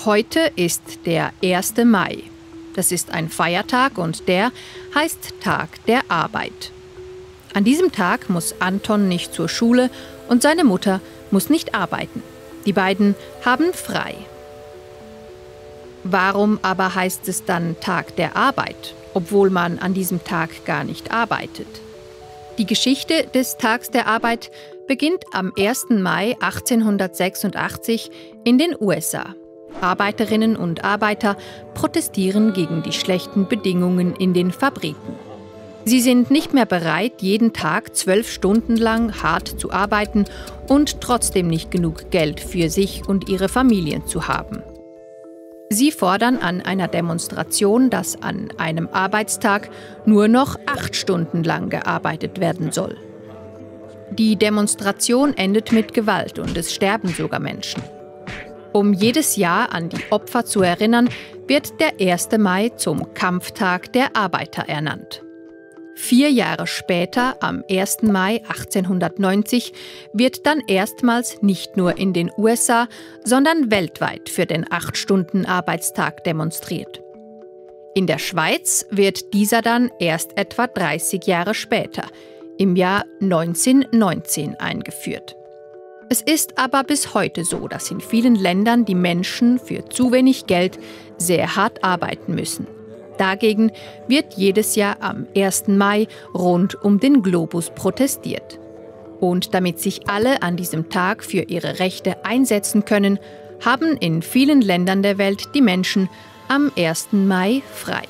Heute ist der 1. Mai. Das ist ein Feiertag und der heißt Tag der Arbeit. An diesem Tag muss Anton nicht zur Schule und seine Mutter muss nicht arbeiten. Die beiden haben frei. Warum aber heißt es dann Tag der Arbeit, obwohl man an diesem Tag gar nicht arbeitet? Die Geschichte des Tags der Arbeit beginnt am 1. Mai 1886 in den USA. Arbeiterinnen und Arbeiter protestieren gegen die schlechten Bedingungen in den Fabriken. Sie sind nicht mehr bereit, jeden Tag 12 Stunden lang hart zu arbeiten und trotzdem nicht genug Geld für sich und ihre Familien zu haben. Sie fordern an einer Demonstration, dass an einem Arbeitstag nur noch 8 Stunden lang gearbeitet werden soll. Die Demonstration endet mit Gewalt und es sterben sogar Menschen. Um jedes Jahr an die Opfer zu erinnern, wird der 1. Mai zum Kampftag der Arbeiter ernannt. 4 Jahre später, am 1. Mai 1890, wird dann erstmals nicht nur in den USA, sondern weltweit für den 8-Stunden-Arbeitstag demonstriert. In der Schweiz wird dieser dann erst etwa 30 Jahre später, im Jahr 1919, eingeführt. Es ist aber bis heute so, dass in vielen Ländern die Menschen für zu wenig Geld sehr hart arbeiten müssen. Dagegen wird jedes Jahr am 1. Mai rund um den Globus protestiert. Und damit sich alle an diesem Tag für ihre Rechte einsetzen können, haben in vielen Ländern der Welt die Menschen am 1. Mai frei.